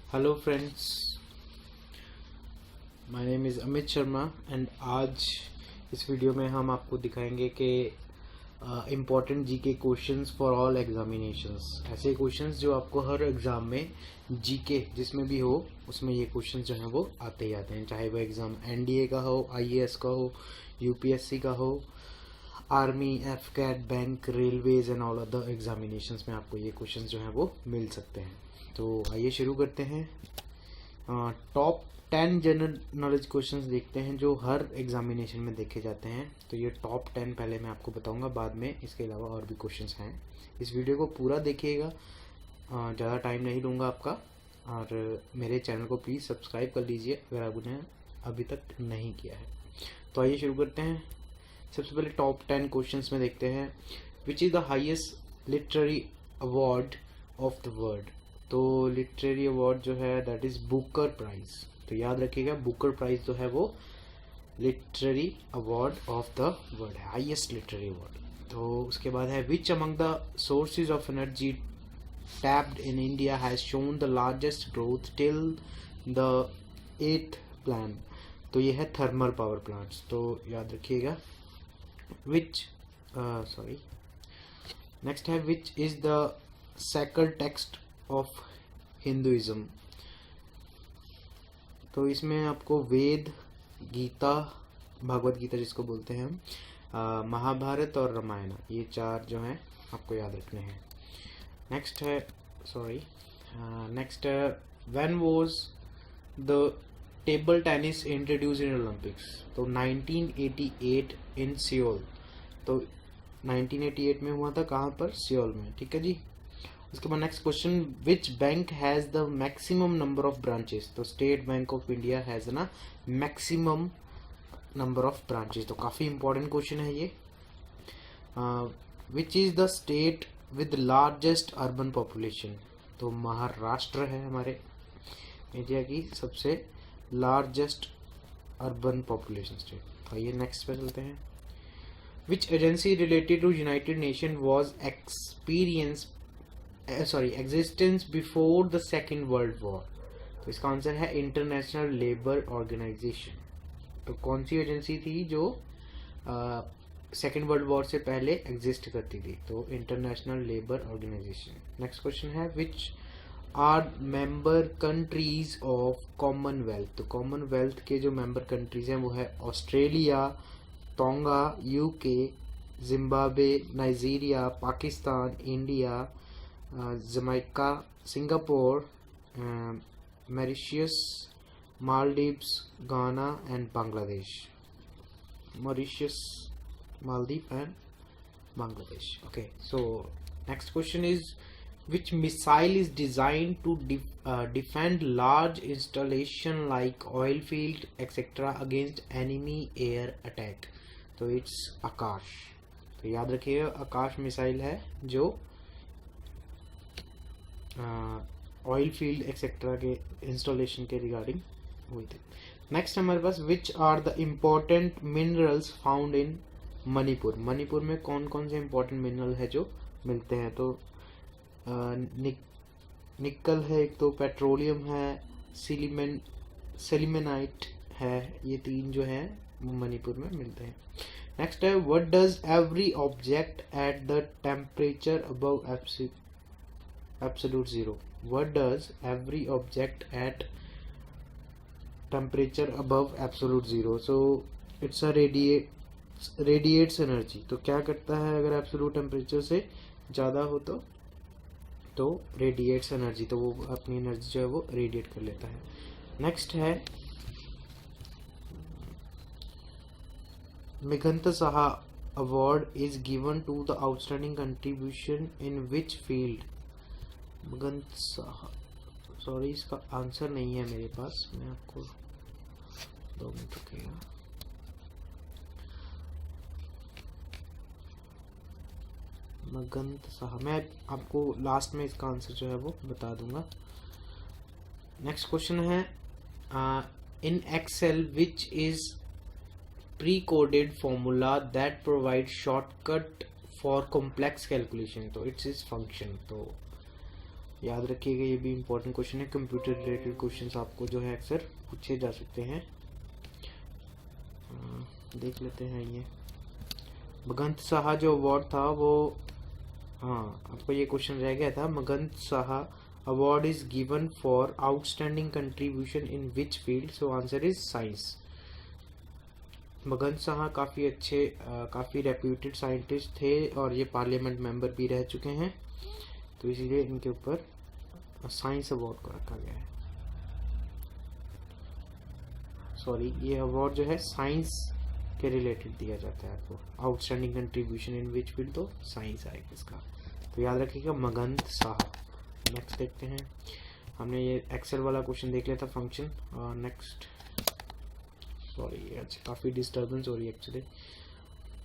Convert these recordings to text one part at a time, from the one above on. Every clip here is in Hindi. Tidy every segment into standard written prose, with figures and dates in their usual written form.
Hello friends, my name is Amit Sharma and आज इस वीडियो में हम आपको दिखाएंगे कि important GK questions for all examinations. ऐसे क्वेश्चंस जो आपको हर एग्ज़ाम में जीके जिसमें भी हो उसमें ये क्वेश्चंस जो हैं वो आते ही आते हैं, चाहे वो एग्ज़ाम एनडीए का हो, आईएएस का हो, यूपीएससी का हो, army, AFCAT, bank, railways and all other examinations में आपको ये क्वेश्चंस जो हैं वो मिल सकते हैं। तो आइए शुरू करते हैं। टॉप 10 जनरल नॉलेज क्वेश्चंस देखते हैं जो हर एग्जामिनेशन में देखे जाते हैं। तो ये टॉप 10 पहले मैं आपको बताऊंगा, बाद में इसके अलावा और भी क्वेश्चंस हैं। इस वीडियो को पूरा देखिएगा, ज़्यादा टाइम नहीं लूँगा आपका। और मेरे चैनल को प्लीज़ सब्सक्राइब कर लीजिए अगर आपने अभी तक नहीं किया है। तो आइए शुरू करते हैं। सबसे पहले टॉप 10 क्वेश्चंस में देखते हैं, विच is the highest literary award of the world. तो लिटरेरी अवार्ड जो है दैट इज़ बुकर प्राइज। तो याद रखिएगा, बुकर प्राइज जो है वो literary award of the world है, हाईएस्ट लिटरेरी अवार्ड। तो उसके बाद है, which among the sources of energy tapped in India has shown the largest growth till the 8th plan. तो ये है थर्मल पावर प्लांट्स। तो याद रखिएगा, विच नेक्स्ट है, which is the sacred text of Hinduism. तो इसमें आपको वेद, गीता, भगवत गीता जिसको बोलते हैं हम, महाभारत और रामायण, ये चार जो हैं आपको याद रखने हैं। नेक्स्ट है when was the table tennis introduce in Olympics. तो 1988 इन सियोल। तो 1988 में हुआ था, कहाँ पर? सियोल में। ठीक है जी। उसके बाद next question, which bank has the maximum number of branches. तो State Bank of India has ना मैक्सिमम नंबर ऑफ ब्रांचेस। तो काफ़ी इंपॉर्टेंट क्वेश्चन है ये। Which is the state with largest urban population. तो महाराष्ट्र है हमारे इंडिया की सबसे लार्जेस्ट अर्बन पॉपुलेशन स्टेट। आइए नेक्स्ट पे चलते हैं। Which agency related to United Nation was existence before the second world war. तो इसका आंसर है इंटरनेशनल लेबर ऑर्गेनाइजेशन। तो कौन सी एजेंसी थी जो सेकेंड वर्ल्ड वॉर से पहले एग्जिस्ट करती थी? तो international labour organisation. Next question है, which are member countries of Commonwealth. तो कॉमनवेल्थ के जो मेंबर कंट्रीज हैं वो है Australia, Tonga, UK, Zimbabwe, Nigeria, Pakistan, India, Jamaica, Singapore, Mauritius, Maldives, Ghana and Bangladesh. Mauritius, Maldives and Bangladesh. Okay, so next question is, which missile is designed to defend large installation like oil field etc against enemy air attack। तो इट्स आकाश। तो याद रखिएगा, आकाश मिसाइल है जो ऑयल फील्ड एक्सेट्रा के इंस्टॉलेशन के रिगार्डिंग हुई थी। नेक्स्ट हमारे पास, which are the important minerals found in Manipur. Manipur में कौन कौन से इम्पोर्टेंट मिनरल है जो मिलते हैं? तो निकल है एक, तो पेट्रोलियम है, सिलिमेनाइट है, ये तीन जो है मणिपुर में मिलते हैं। नेक्स्ट है, what does every object at the temperature above absolute zero. What does every object at temperature above absolute zero. So it's a radiates energy. तो क्या करता है अगर एब्सोल्यूट टेम्परेचर से ज़्यादा हो तो रेडिएट्स एनर्जी। तो वो अपनी एनर्जी जो है वो रेडिएट कर लेता है। नेक्स्ट है, Meghnad Saha award is given to the outstanding contribution in which field. Meghnad Saha, sorry इसका आंसर नहीं है मेरे पास, मैं आपको 2 मिनट रुकिएगा। मगंत साहा, मैं आपको लास्ट में इसका आंसर जो है वो बता दूंगा। नेक्स्ट क्वेश्चन है, in excel which is pre coded formula that provide shortcut for complex calculation. तो इट्स इज फंक्शन। तो याद रखिएगा, ये भी इम्पोर्टेंट क्वेश्चन है। कंप्यूटर रिलेटेड क्वेश्चंस आपको जो है अक्सर पूछे जा सकते हैं। देख लेते हैं ये मगंत साहा जो अवार्ड था वो, हाँ आपको ये क्वेश्चन रह गया था। Meghnad Saha award is given for outstanding contribution in which field? So answer is science. Meghnad Saha काफ़ी अच्छे काफ़ी रेप्यूटेड साइंटिस्ट थे और ये पार्लियामेंट मेंबर भी रह चुके हैं, तो इसीलिए इनके ऊपर साइंस अवार्ड को रखा गया है। सॉरी, ये अवार्ड जो है साइंस के रिलेटेड दिया जाता है आपको। Outstanding contribution in which field, तो साइंस आएगा इसका, तो याद रखिएगा मगंत साहा। नेक्स्ट देखते हैं, हमने ये एक्सेल वाला क्वेश्चन देख लिया था, फंक्शन। और नेक्स्ट, सॉरी अच्छा काफ़ी डिस्टर्बेंस हो रही है एक्चुअली।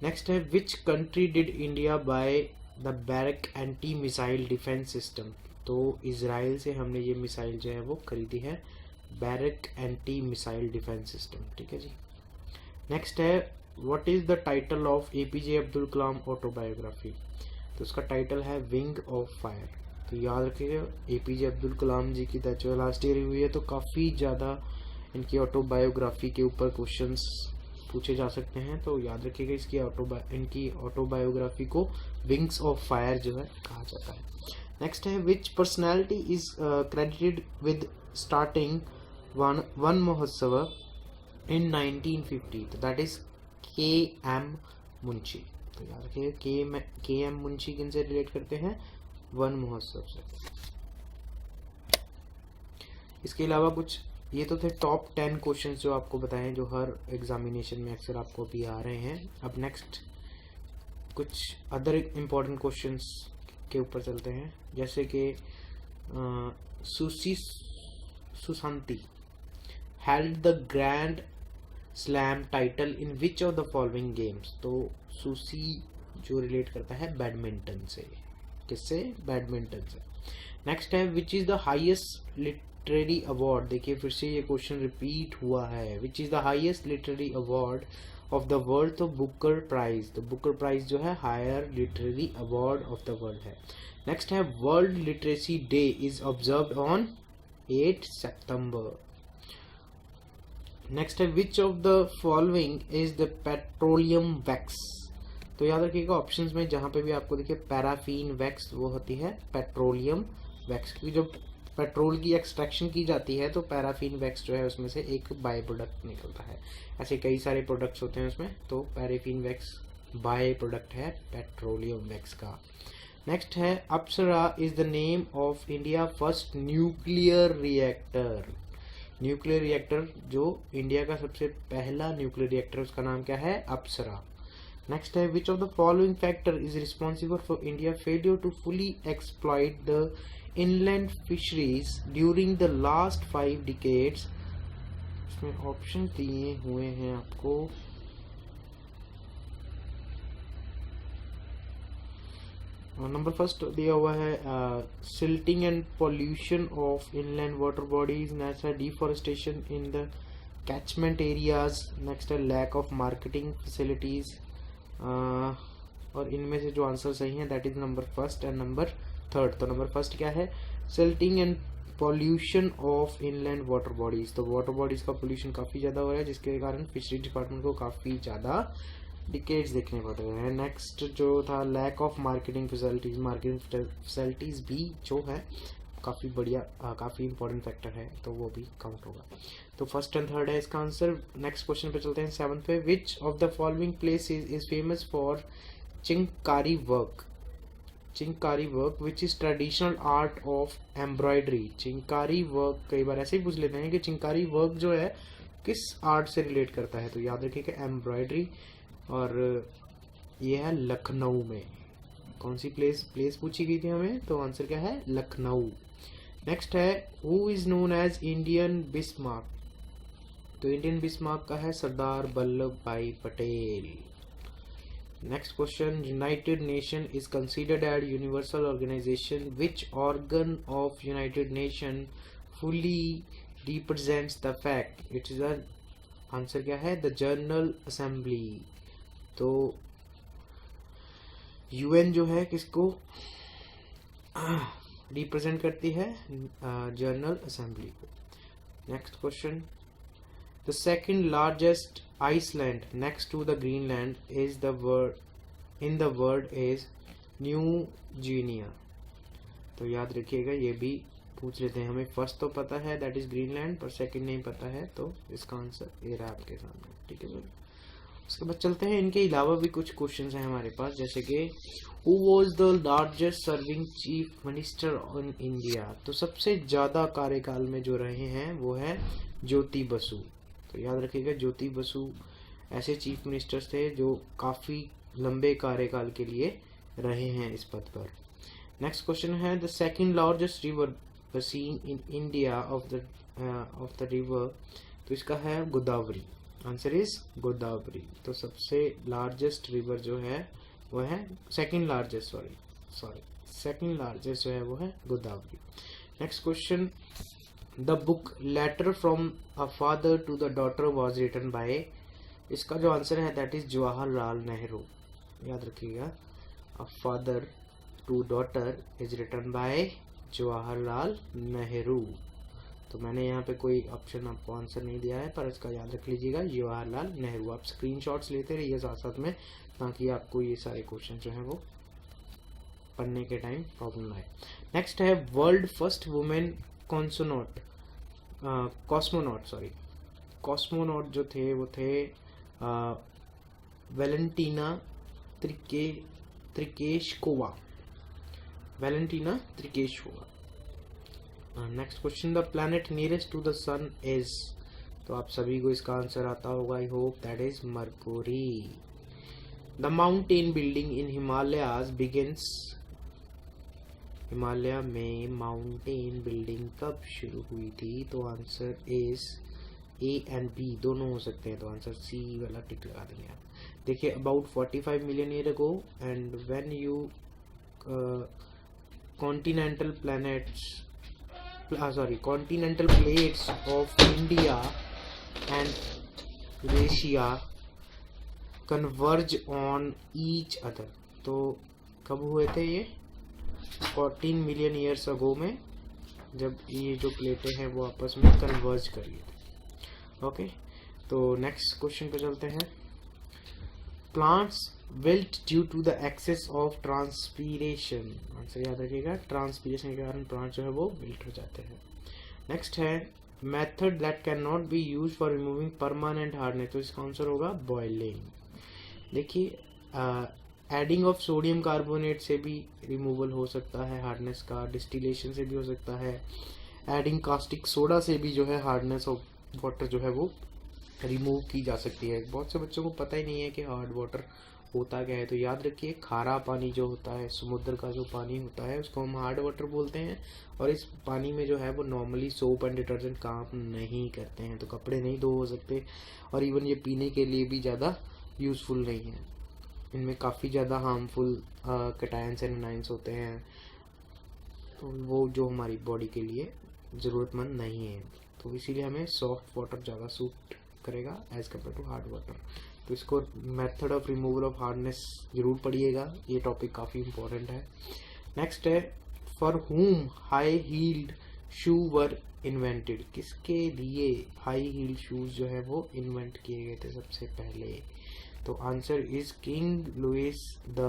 नेक्स्ट है, which country did India by the barrack anti missile defence system? तो इजराइल से हमने ये मिसाइल जो है वो खरीदी है, barrack anti missile defence system, ठीक है जी। नेक्स्ट है, what is the title of APJ Abdul Kalam autobiography? तो उसका टाइटल है विंग ऑफ फायर। तो याद रखिएगा, एपीजे अब्दुल कलाम जी की डेथ जो लास्ट ईयर हुई है, तो काफ़ी ज़्यादा इनकी ऑटोबायोग्राफी के ऊपर क्वेश्चंस पूछे जा सकते हैं, तो याद रखिएगा इसकी इनकी ऑटोबायोग्राफी को विंग्स ऑफ फायर जो है कहा जाता है। नेक्स्ट है, which personality is credited with starting Van Mahotsav in 1950? तो दैट इज के.एम. मुंशी। तो याद रखिएगा, के.एम. मुंशी किन से रिलेट करते हैं? वन महोत्सव से। इसके अलावा कुछ, ये तो थे टॉप 10 क्वेश्चंस जो आपको बताएं जो हर एग्जामिनेशन में अक्सर आपको भी आ रहे हैं। अब नेक्स्ट कुछ अदर इम्पोर्टेंट क्वेश्चंस के ऊपर चलते हैं, जैसे कि सुसी Sushanti held the grand slam title in which of the following games? तो सुसी जो रिलेट करता है बैडमिंटन से। किससे? बैडमिंटन से। नेक्स्ट है, which is the highest literary award? देखिए फिर से ये क्वेश्चन रिपीट हुआ है। Which is the highest literary award of the world? तो बुकर प्राइज। तो बुकर प्राइज जो है higher literary award of the world है। नेक्स्ट है, world literacy day is observed on 8 सितंबर। नेक्स्ट है, which of the following is the petroleum wax? तो याद रखिएगा ऑप्शंस में जहां पे भी आपको देखिए पैराफिन वैक्स, वो होती है पेट्रोलियम वैक्स, क्योंकि जब पेट्रोल की एक्सट्रैक्शन की जाती है तो पैराफिन वैक्स जो है उसमें से एक बाय प्रोडक्ट निकलता है। ऐसे कई सारे प्रोडक्ट्स होते हैं उसमें, तो पैराफिन वैक्स बाय प्रोडक्ट है पेट्रोलियम वैक्स का। नेक्स्ट है, Apsara is the name of India first nuclear reactor. Nuclear reactor जो इंडिया का सबसे पहला न्यूक्लियर रिएक्टर, उसका नाम क्या है? अप्सरा। नेक्स्ट है, which of the following factor is responsible for India failure to fully exploit the inland fisheries during the last 5 decades? इसमें ऑप्शन दिए हुए हैं आपको। नंबर फर्स्ट दिया हुआ है silting and pollution of inland water bodies. Next है, deforestation in the catchment areas. Next है, लैक ऑफ मार्केटिंग फैसिलिटीज। और इनमें से जो आंसर सही है that is number first and number third. तो नंबर फर्स्ट क्या है? Silting and pollution of inland water bodies. तो वाटर बॉडीज का पोल्यूशन काफी ज्यादा हो रहा है, जिसके कारण फिशरी डिपार्टमेंट को काफी ज्यादा डिकेट्स देखने पड़ रहे हैं। नेक्स्ट जो था, lack of marketing facilities. Marketing facilities भी जो है काफी बढ़िया, काफी इंपॉर्टेंट फैक्टर है, तो वो भी काउंट होगा। तो फर्स्ट एंड थर्ड है इसका आंसर। नेक्स्ट क्वेश्चन पे चलते हैं, 7th पे। Which of the following places is famous for chikankari work? Chikankari work which is traditional art of embroidery. Chikankari work कई बार ऐसे ही पूछ लेते हैं कि चिंकारी वर्क जो है किस आर्ट से रिलेट करता है, तो याद रखिएगा एम्ब्रॉयडरी। और ये है लखनऊ में। कौन सी प्लेस पूछी गई थी हमें, तो आंसर क्या है? लखनऊ। नेक्स्ट है, who is known as Indian Bismarck? तो इंडियन बिस्मार्क का है Sardar Vallabh Bhai Patel. Next question, united nation is considered as universal organisation. Which organ of united nation fully represents the fact? It is answer क्या है? The general assembly. तो यूएन जो है किसको रिप्रेजेंट करती है जनरल असेंबली को। Next question, the second largest island next to the Greenland is the word in the world is new Guinea. तो याद रखिएगा, ये भी पूछ लेते हैं। हमें फर्स्ट तो पता है दैट इज ग्रीनलैंड, पर सेकंड नहीं पता है, तो इसका आंसर ये रहा आपके सामने। ठीक है सर, उसके बाद चलते हैं, इनके अलावा भी कुछ क्वेश्चंस हैं हमारे पास, जैसे कि who was the largest serving chief minister in India. तो सबसे ज्यादा कार्यकाल में जो रहे हैं वो है ज्योति बसु। तो याद रखिएगा, ज्योति बसु ऐसे चीफ मिनिस्टर्स थे जो काफी लंबे कार्यकाल के लिए रहे हैं इस पद पर। नेक्स्ट क्वेश्चन है, the second largest river seen in India of the river. तो इसका है गोदावरी। Answer is Godavari. तो सबसे लार्जेस्ट रिवर जो है वो है सेकंड लार्जेस्ट जो है वो है Godavari. Next question, the book letter from a father to the daughter was written by. इसका जो आंसर है दैट इज जवाहरलाल नेहरू। याद रखिएगा, a father to daughter is written by Jawaharlal Nehru. तो मैंने यहाँ पे कोई ऑप्शन आपको आंसर नहीं दिया है, पर इसका याद रख लीजिएगा, जवाहरलाल नेहरू। आप स्क्रीनशॉट्स लेते रहिए साथ साथ में, ताकि आपको ये सारे क्वेश्चन जो है वो पढ़ने के टाइम प्रॉब्लम ना आए। नेक्स्ट है, वर्ल्ड फर्स्ट वुमेन कॉस्मोनॉट जो थे वो थे Valentina Tereshkova. Next question, the planet nearest to the sun is. तो आप सभी को इसका आंसर आता होगा, I hope, that is Mercury. The mountain building in Himalayas begins. Himalaya में माउंटेन बिल्डिंग कब शुरू हुई थी? तो answer is A and B दोनों हो सकते हैं, तो आंसर सी वाला टिक लगा देंगे आप। देखिए, about 45 million year ago, and when you continental plates of India and Eurasia converge on each other। तो कब हुए थे ये? 14 मिलियन ईयर्स अगो में, जब ये जो प्लेटें हैं वो आपस में कन्वर्ज कर रही थी। ओके, तो नेक्स्ट क्वेश्चन पे चलते हैं। Plants wilt due to the excess of transpiration. Answer याद रखिएगा, ट्रांसपीरेशन के कारण प्लांट जो है वो विल्ट हो जाते हैं। नेक्स्ट है, method that can not be use for removing permanent hardness. तो इसका आंसर होगा बॉइलिंग। देखिए, एडिंग ऑफ सोडियम कार्बोनेट से भी रिमूवल हो सकता है हार्डनेस का, डिस्टिलेशन से भी हो सकता है, एडिंग कास्टिक सोडा से भी जो है हार्डनेस ऑफ वाटर जो है वो रिमूव की जा सकती है। बहुत से बच्चों को पता ही नहीं है कि हार्ड वाटर होता क्या है। तो याद रखिए, खारा पानी जो होता है, समुद्र का जो पानी होता है, उसको हम हार्ड वाटर बोलते हैं। और इस पानी में जो है वो नॉर्मली सोप एंड डिटर्जेंट काम नहीं करते हैं, तो कपड़े नहीं धो हो सकते, और इवन ये पीने के लिए भी ज़्यादा यूजफुल नहीं है। इनमें काफ़ी ज़्यादा हार्मफुल कैटायंस एंड एनायंस होते हैं, तो वो जो हमारी बॉडी के लिए ज़रूरतमंद नहीं है। तो इसीलिए हमें सॉफ्ट वाटर ज़्यादा सूट करेगा as compare to hard water. तो इसको method of removal of hardness जरूर पढ़िएगा, ये टॉपिक काफ़ी इंपॉर्टेंट है। नेक्स्ट है, for whom high heeled shoe were invented. किसके लिए हाई हील्ड शूज जो है वो इन्वेंट किए गए थे सबसे पहले? तो answer is king Louis the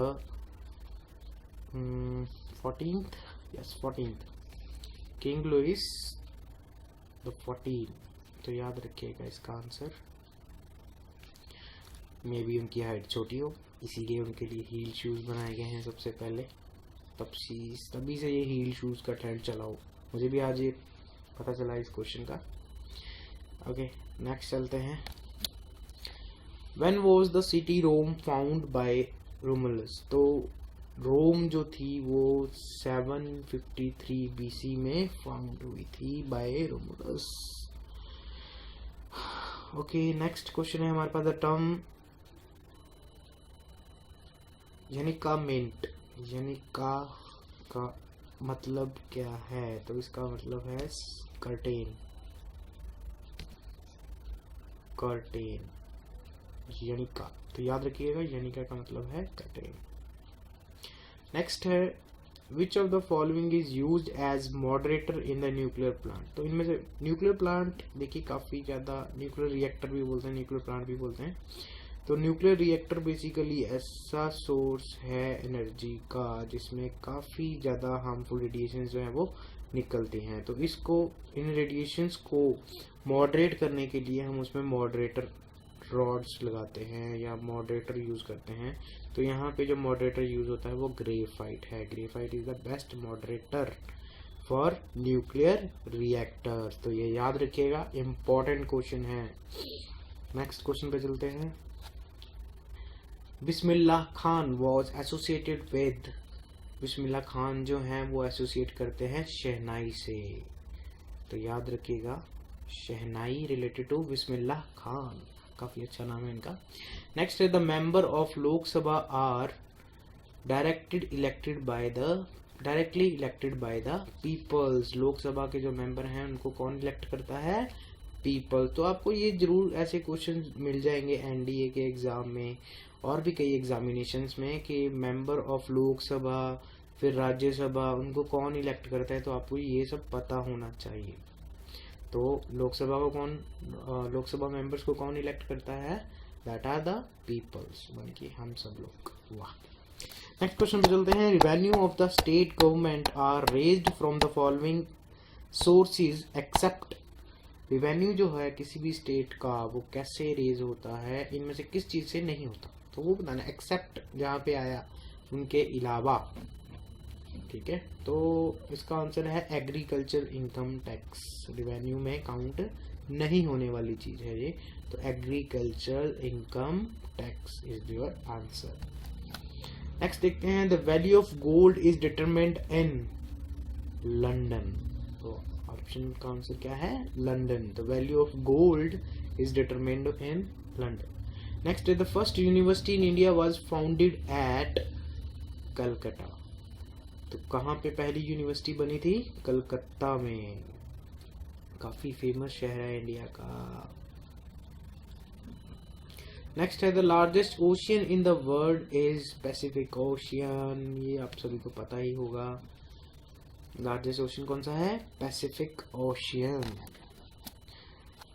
14th। Yes, 14th, king Louis the 14। तो याद रखिएगा, इसका आंसर मे बी उनकी हाइट छोटी हो, इसीलिए उनके लिए हील शूज़ बनाए गए हैं सबसे पहले। तभी से ये हील शूज़ का ट्रेंड चला हो। मुझे भी आज ये पता चला इस क्वेश्चन का। ओके, नेक्स्ट चलते हैं। When was the city Rome found by Romulus. तो रोम जो थी वो 753 BC में फाउंड हुई थी by Romulus. Okay, next question है हमारे पास, द टर्म यानिकामेंट का मतलब क्या है? तो इसका मतलब है कर्टेन यानिका। तो याद रखिएगा, यानिका का मतलब है कर्टेन। नेक्स्ट है, which of the following is used as moderator in the nuclear plant. तो इनमें से न्यूक्लियर प्लांट देखिए काफ़ी ज़्यादा, न्यूक्लियर रिएक्टर भी बोलते हैं, न्यूक्लियर प्लांट भी बोलते हैं। तो न्यूक्लियर रिएक्टर बेसिकली ऐसा सोर्स है एनर्जी का जिसमें काफ़ी ज़्यादा हार्मफुल रेडिएशन जो है वो निकलती हैं। तो इसको, इन रेडिएशंस को मॉडरेट करने के लिए हम उसमें मॉडरेटर रॉड्स लगाते हैं या मॉडरेटर यूज़ करते हैं। तो यहाँ पे जो मॉडरेटर यूज़ होता है वो ग्रेफाइट है। Graphite is the best moderator for nuclear reactors. तो ये याद रखिएगा, इम्पॉर्टेंट क्वेश्चन है। नेक्स्ट क्वेश्चन पे चलते हैं। Bismillah Khan was associated with, Bismillah Khan जो हैं वो एसोसिएट करते हैं शहनाई से। तो याद रखिएगा, शहनाई रिलेटेड टू बिस्मिल्लाह खान, काफी अच्छा नाम है इनका। नेक्स्ट है the member of Lok Sabha are directly elected by the peoples. Lok Sabha के जो मेंबर हैं उनको कौन इलेक्ट करता है? पीपल। तो आपको ये जरूर ऐसे क्वेश्चन मिल जाएंगे एनडीए के एग्जाम में और भी कई एग्जामिनेशंस में कि मेंबर ऑफ लोकसभा, फिर राज्यसभा, उनको कौन इलेक्ट करता है। तो आपको ये सब पता होना चाहिए। तो लोकसभा को कौन, लोकसभा मेंबर्स को कौन इलेक्ट करता है? दैट आर द पीपल्स, बल्कि हम सब लोग। वाह। नेक्स्ट क्वेश्चन पे चलते हैं। Revenue of the state government are raised from the following sources except. Revenue जो है किसी भी स्टेट का वो कैसे रेज होता है, इनमें से किस चीज से नहीं होता, तो वो बताना। एक्सेप्ट जहाँ पे आया उनके अलावा, ठीक है। तो इसका आंसर है एग्रीकल्चर इनकम टैक्स। रेवेन्यू में काउंट नहीं होने वाली चीज है ये। तो agriculture income tax is your answer. Next देखते हैं। The value of gold is determined in London. तो ऑप्शन का आंसर क्या है? London. The value of gold is determined in London. Next the first university in India was founded at Calcutta. तो कहाँ पे पहली यूनिवर्सिटी बनी थी? कलकत्ता में। काफी फेमस शहर है इंडिया का। नेक्स्ट है the largest ocean in the world is Pacific ocean. ये आप सभी को पता ही होगा। लार्जेस्ट ओशियन कौन सा है? Pacific ocean.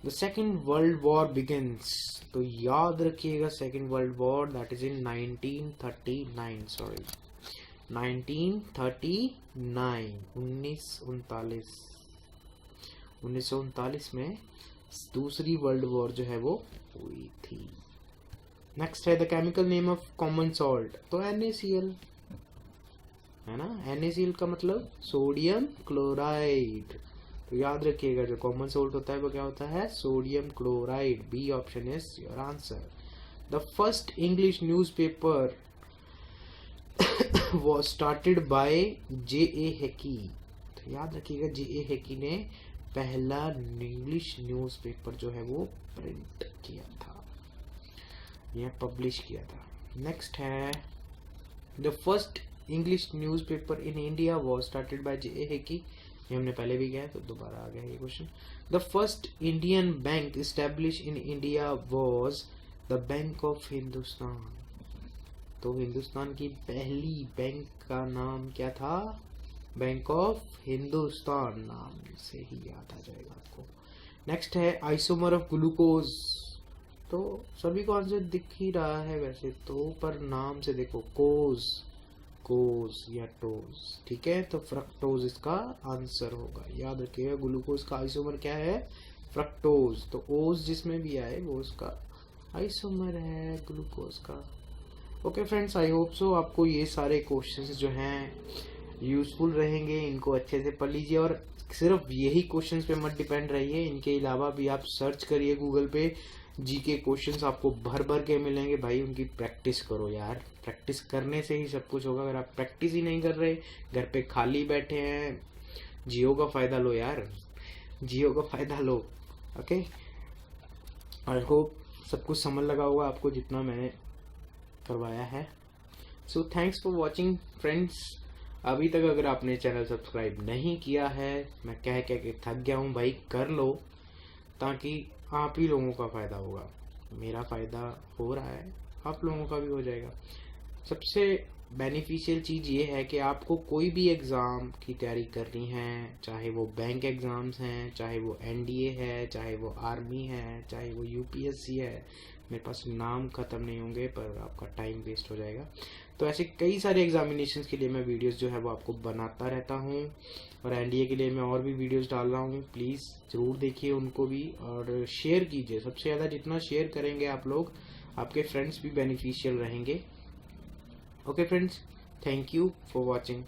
The second world war begins. तो याद रखिएगा, second world war that is in 1939, sorry 1939, 1939 में दूसरी वर्ल्ड वॉर जो है वो हुई थी। नेक्स्ट है the chemical name of common salt. तो NaCl है ना। NaCl का मतलब सोडियम क्लोराइड। तो याद रखिएगा, जो कॉमन सॉल्ट होता है वो क्या होता है? Sodium chloride. B option is your answer. The first English newspaper was started by J.A. Hickey। तो याद रखिएगा, J.A. Hickey ने पहला इंग्लिश न्यूज़पेपर जो है वो प्रिंट किया था या पब्लिश किया था। नेक्स्ट है the first English newspaper in India was started by J.A. Hickey। ये हमने पहले भी किया है तो दोबारा आ गया ये question. The first Indian bank establish in India was the bank of Hindustan. तो हिंदुस्तान की पहली बैंक का नाम क्या था? Bank of Hindustan. नाम से ही याद आ जाएगा आपको। नेक्स्ट है आइसोमर ऑफ ग्लूकोज। तो सभी को आंसर दिख ही रहा है वैसे तो, पर नाम से देखो, कोज या टोज, ठीक है। तो फ्रक्टोज इसका आंसर होगा। याद रखिएगा, ग्लूकोज का आइसोमर क्या है? फ्रक्टोज। तो ओज जिसमें भी आए वो उसका आइसोमर है ग्लूकोज का। Okay friends, I hope so आपको ये सारे क्वेश्चंस जो हैं यूजफुल रहेंगे। इनको अच्छे से पढ़ लीजिए और सिर्फ यही क्वेश्चंस पे मत डिपेंड रहिए। इनके अलावा भी आप सर्च करिए गूगल पे, जीके क्वेश्चंस आपको भर भर के मिलेंगे। भाई उनकी प्रैक्टिस करो यार, प्रैक्टिस करने से ही सब कुछ होगा। अगर आप प्रैक्टिस ही नहीं कर रहे, घर पे खाली बैठे हैं, जियो का फायदा लो यार, जियो का फायदा लो। ओके, आई होप सब कुछ समझ लगा होगा आपको जितना मैंने करवाया है। So thanks for watching friends. अभी तक अगर आपने चैनल सब्सक्राइब नहीं किया है, मैं कह के थक गया हूँ भाई, कर लो, ताकि आप ही लोगों का फायदा होगा। मेरा फायदा हो रहा है, आप लोगों का भी हो जाएगा। सबसे बेनिफिशियल चीज़ ये है कि आपको कोई भी एग्ज़ाम की तैयारी करनी है, चाहे वो बैंक एग्ज़ाम्स हैं, चाहे वो एनडीए है, चाहे वो आर्मी है, चाहे वो यूपीएससी है। मेरे पास नाम ख़त्म नहीं होंगे पर आपका टाइम वेस्ट हो जाएगा। तो ऐसे कई सारे एग्जामिनेशंस के लिए मैं वीडियोस जो है वो आपको बनाता रहता हूँ, और एनडीए के लिए मैं और भी वीडियोस डाल रहा हूँ। प्लीज़ ज़रूर देखिए उनको भी और शेयर कीजिए। सबसे ज़्यादा जितना शेयर करेंगे आप लोग, आपके फ्रेंड्स भी बेनिफिशियल रहेंगे। Okay friends, thank you for watching.